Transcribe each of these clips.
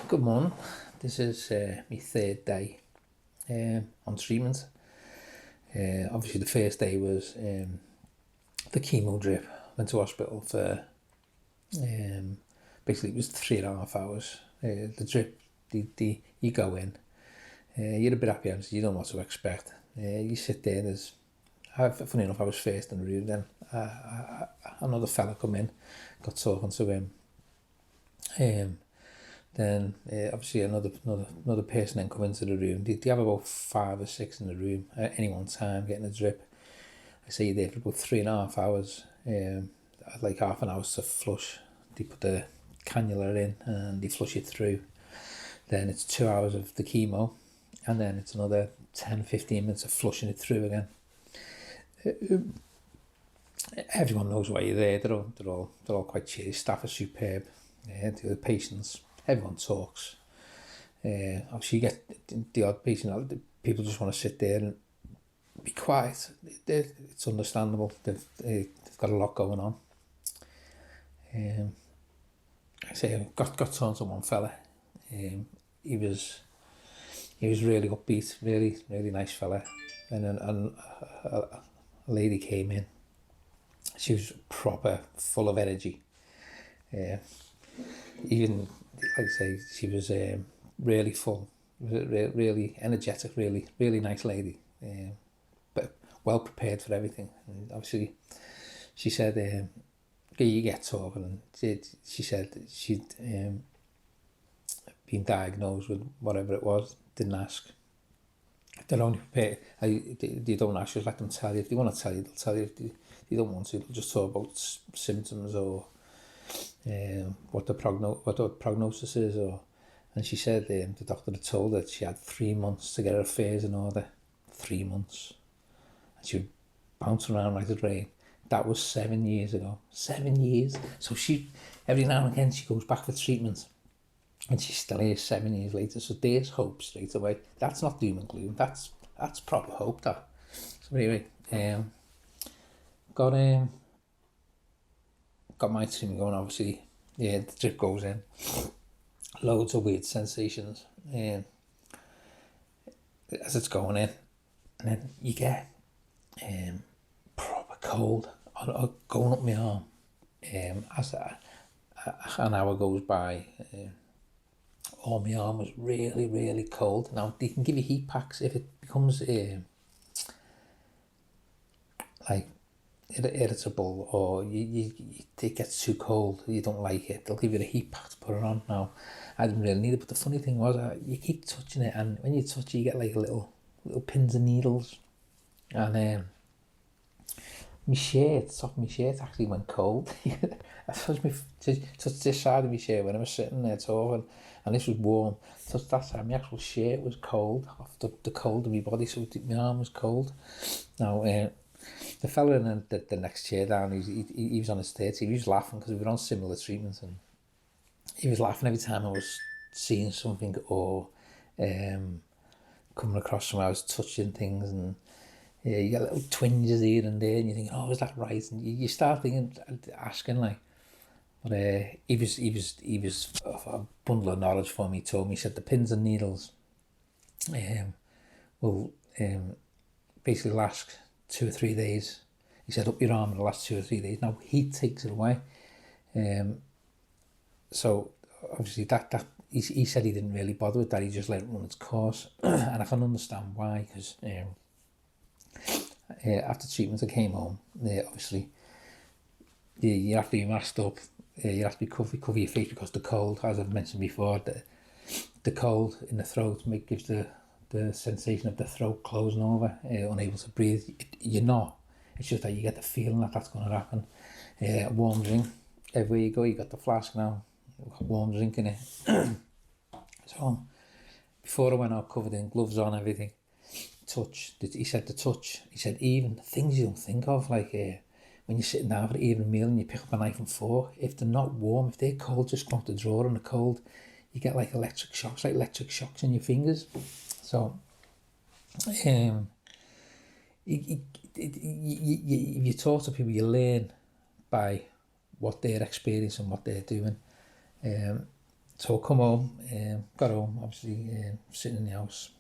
Good morning. This is my third day on treatment. Obviously the first day was the chemo drip. Went to hospital for basically it was 3.5 hours. The drip, you go in, you're a bit apprehensive, you don't know what to expect. You sit there, funny enough I was first in the room then. Another fella come in, got talking to him. Then obviously another person then come into the room. They have about 5 or 6 in the room at any one time getting a drip. I say you're there for about 3.5 hours. Like half an hour to flush. They put the cannula in and they flush it through. Then it's 2 hours of the chemo, and then it's another 10-15 minutes of flushing it through again. Everyone knows why you're there. They're all quite cheery. Staff are superb. The patients, everyone talks. Obviously you get the odd patient, people just want to sit there and be quiet. It's understandable. They've got a lot going on. I say I got talking to one fella. He was really upbeat, really nice fella. And then a lady came in. She was proper full of energy. Even like I say, she was really full, really energetic, really nice lady, but well prepared for everything. And obviously, she said, "You get talking," and she said that she'd been diagnosed with whatever it was. Didn't ask. They're only prepared. They don't ask. Just let them tell you. If they want to tell you, they'll tell you. If they don't want to, they'll just talk about symptoms or what the prognosis is. And she said the doctor had told her that she had 3 months to get her affairs in order. 3 months. And she would bounce around like a drain. That was 7 years ago. 7 years. So she, every now and again, she goes back for treatment. And she's still here 7 years later. So there's hope straight away. That's not doom and gloom. That's proper hope, that. So anyway, got my treatment going, obviously. Yeah, the drip goes in. Loads of weird sensations. As it's going in. And then you get proper cold going up my arm. As an hour goes by, all my arm was really cold. Now, they can give you heat packs if it becomes like irritable, or it gets too cold, you don't like it, they'll give you a heat pack to put it on. Now, I didn't really need it, but the funny thing was, you keep touching it, and when you touch it, you get like little pins and needles. And my shirt, top of my shirt actually went cold. I touched this side of my shirt when I was sitting there talking, and this was warm. So that side, my actual shirt was cold, off the cold of my body, so my arm was cold. Now, the fella in the next chair down, he was on his 30, he was laughing because we were on similar treatments, and he was laughing every time I was seeing something or coming across somewhere. I was touching things, and you get little twinges here and there, and you think, oh, is that right? And you start thinking, asking like, but he was a bundle of knowledge for me. He told me, he said the pins and needles will basically last 2 or 3 days. He said up your arm in the last 2 or 3 days. Now heat takes it away. So obviously that he said he didn't really bother with that. He just let it run its course, and I can understand why, because after treatment I came home. Obviously you have to be masked up. You have to be cover your face, because the cold, as I've mentioned before, the cold in the throat gives the sensation of the throat closing over, unable to breathe. You're not. It's just that you get the feeling that that's going to happen. Warm drink. Everywhere you go, you got the flask now. Warm drink in it. So, before I went out covered in gloves on, everything. Touch. He said the touch. He said even things you don't think of, like when you're sitting down for an evening meal and you pick up a knife and fork, if they're not warm, if they're cold, just go out the drawer and they're cold, you get like electric shocks in your fingers. So, if you talk to people, you learn by what they're experiencing, what they're doing. So I come home, got home, obviously sitting in the house.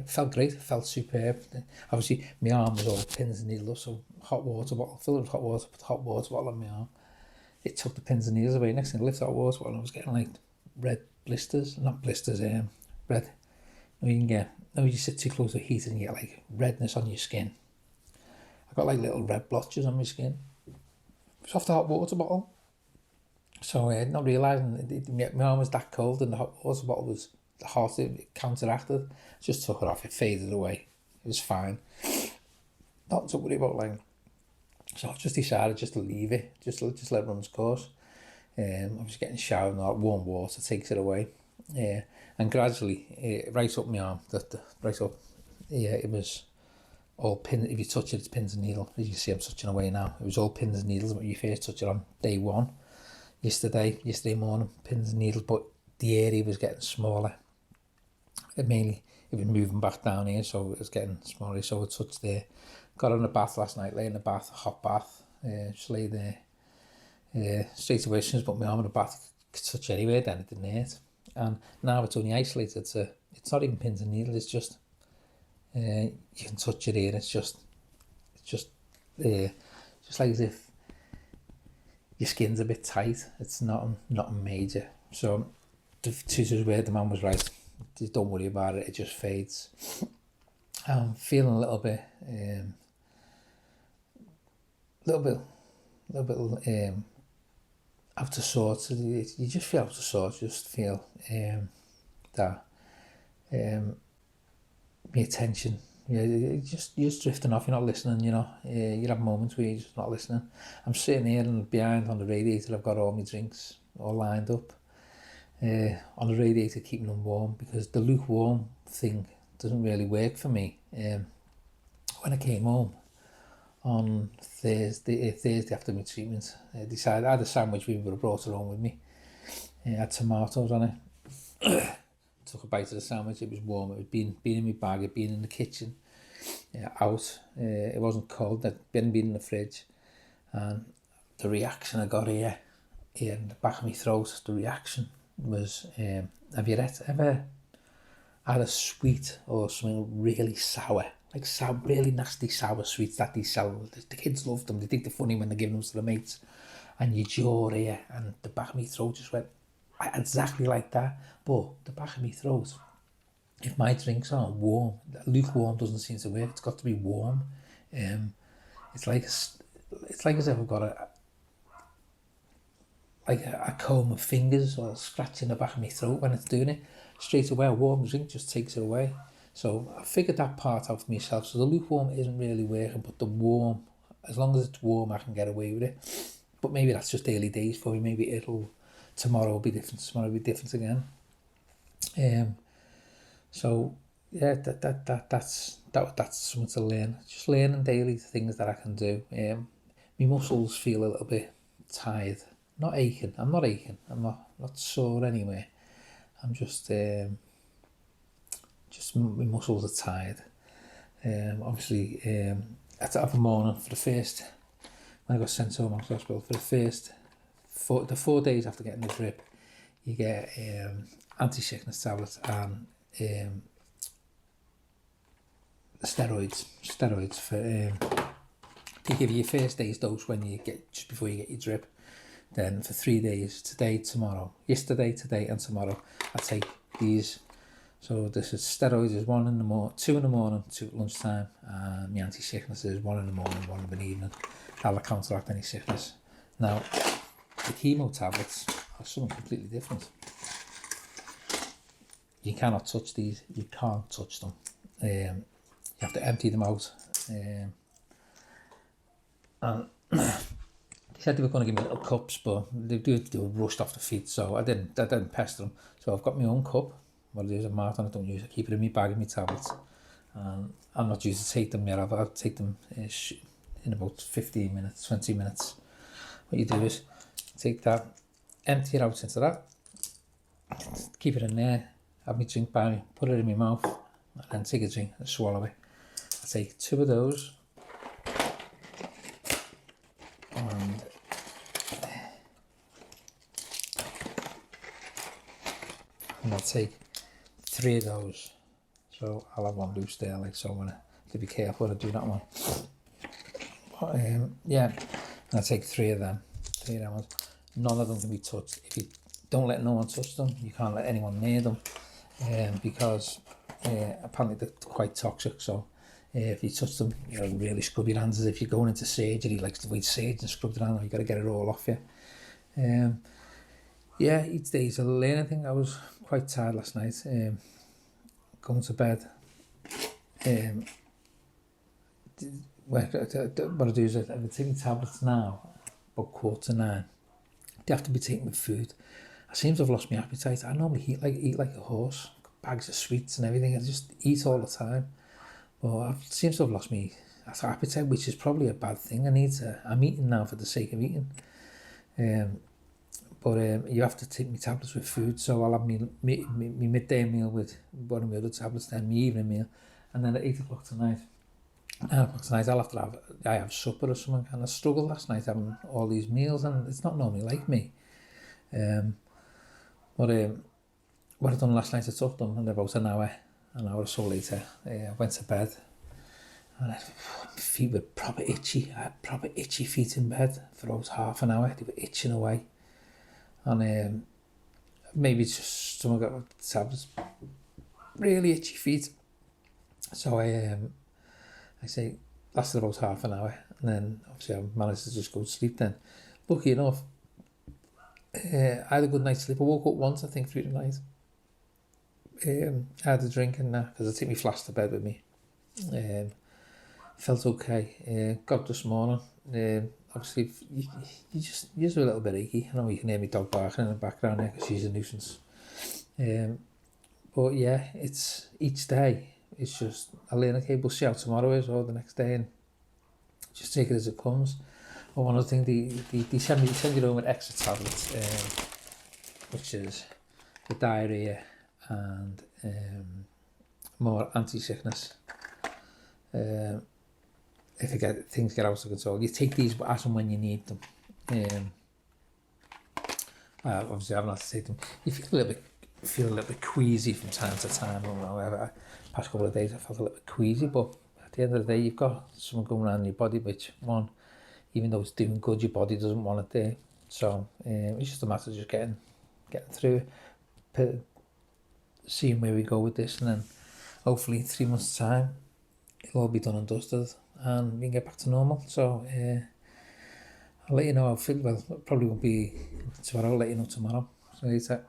Felt great, felt superb. Obviously, my arm was all pins and needles, so hot water bottle, filled it with hot water, put the hot water bottle on my arm. It took the pins and needles away. Next thing I lifted that water bottle, I was getting like red blisters, not blisters, red. You can get, when you sit too close to heat and you get like redness on your skin. I got like little red blotches on my skin. It's off the hot water bottle. So not realising my arm was that cold and the hot water bottle was hot, it counteracted. Just took it off, it faded away. It was fine. Nothing to worry about, like. So I just decided just to leave it, just let it run its course. I was getting showered and all that warm water takes it away. And gradually, right up my arm, right up, it was all pins. If you touch it, it's pins and needles. As you can see, I'm touching away now. It was all pins and needles when you first touch it on day one. Yesterday morning, pins and needles, but the area was getting smaller. It was moving back down here, so it was getting smaller. So I touched there. Got in the bath last night, lay in the bath, hot bath. Just lay there. Straight away, as soon as I put my arm in the bath, I could touch anywhere, then it didn't hurt. And now it's only isolated, so it's not even pins and needles, it's just, you can touch it here, it's just like as if your skin's a bit tight. It's not major. So the tutor's word, the man was right. Just don't worry about it. It just fades. I'm feeling a little bit out of sorts. You just feel out of sorts. You just feel that my attention. You're just drifting off. You're not listening. You have moments where you're just not listening. I'm sitting here and behind on the radiator. I've got all my drinks all lined up on the radiator, keeping them warm, because the lukewarm thing doesn't really work for me. When I came home on Thursday after my treatment, I decided I had a sandwich we would have brought it home with me. It had tomatoes on it. Took a bite of the sandwich. It was warm. It was been in my bag. It had been in the kitchen, out. It wasn't cold. It hadn't been in the fridge. And the reaction I got here in the back of my throat, the reaction was, have you ever had a sweet or something really sour, like sour, really nasty sour sweets that they sell? The kids love them. They think they're funny when they're giving them to the mates. And your jaw here and the back of my throat just went exactly like that. But the back of my throat, if my drinks aren't warm, lukewarm doesn't seem to work. It's got to be warm. It's like as if I've got a comb of fingers or scratching the back of my throat when it's doing it. Straight away, a warm drink just takes it away. So I figured that part out for myself. So the lukewarm isn't really working, but the warm, as long as it's warm, I can get away with it. But maybe that's just early days for me. Maybe tomorrow will be different. Tomorrow will be different again. So yeah, that's something to learn. Just learning daily things that I can do. My muscles feel a little bit tired. Not aching. I'm not aching. I'm not sore anyway. I'm just my muscles are tired. Obviously, at the morning for the first, when I got sent home from hospital, for the first 4 days after getting the drip, you get anti-sickness tablets and steroids for they give you your first day's dose when you just before you get your drip. Then for 3 days, yesterday, today and tomorrow, I take these. So this is steroids is 2 in the morning, 2 at lunchtime, and my anti-sickness is 1 in the morning, 1 in the evening. That'll counteract any sickness. Now, the chemo tablets are something completely different. You cannot touch these. You can't touch them. You have to empty them out. And they said they were going to give me little cups, but they were rushed off the feet, so I didn't pester them. So I've got my own cup. What it is, a mark on it, don't use it. I keep it in my bag of my tablets. I'm not due to take them yet. I'll take them in about 15 minutes, 20 minutes. What you do is take that, empty it out into that, keep it in there, have my drink by me, put it in my mouth, and then take a drink and swallow it. I take 2 of those, and and I'll take 3 of those. So I'll have one loose there, like so. I'm gonna have to be careful when I do that one. But, yeah, I'll take 3 of them. 3 of them ones. None of them can be touched. If you don't let no one touch them, you can't let anyone near them, because apparently they're quite toxic. So if you touch them, you know, really scrub your hands, as if you're going into surgery, like the way surgeons scrub their hand. You got to get it all off you. Yeah, each day is a learning thing. I was quite tired last night. Going to bed. What I do is I'm taking tablets now, about 8:45. They have to be taken with food. I seem to have lost my appetite. I normally eat like a horse, bags of sweets and everything. I just eat all the time. But I seem to have lost my appetite, which is probably a bad thing. I'm eating now for the sake of eating. But you have to take my tablets with food, so I'll have my midday meal with one of my other tablets, then my evening meal, and then at 8 o'clock tonight, 9 o'clock tonight, I have supper or something. And I struggled last night having all these meals, and it's not normally like me. But what I done last night, I took them, and about an hour or so later, I went to bed, and my feet were proper itchy. I had proper itchy feet in bed for about half an hour. They were itching away. And maybe it's just someone got tablets, really itchy feet. So I say lasted about half an hour, and then obviously I managed to just go to sleep then. Lucky enough, I had a good night's sleep. I woke up once, I think, through the night. I had a drink and that, because I take my flask to bed with me. Felt okay. Got up this morning. Obviously, you're just a little bit achy. I know you can hear my dog barking in the background there because she's a nuisance. But yeah, it's each day. It's just, I learn, okay, we'll see how tomorrow is or the next day, and just take it as it comes. But one other thing, they send you home with extra tablets, which is the diarrhea and more anti-sickness. If things get out of control, you take these as and when you need them. Obviously, I haven't had to take them. You feel a little bit queasy from time to time. I don't know. Past couple of days, I felt a little bit queasy, but at the end of the day, you've got something going on in your body, which even though it's doing good, your body doesn't want it there. So it's just a matter of just getting through it, seeing where we go with this, and then hopefully in 3 months' time, it'll all be done and dusted, and we can get back to normal. So I'll let you know how I feel. Well, it probably won't be tomorrow. I'll let you know tomorrow. So later.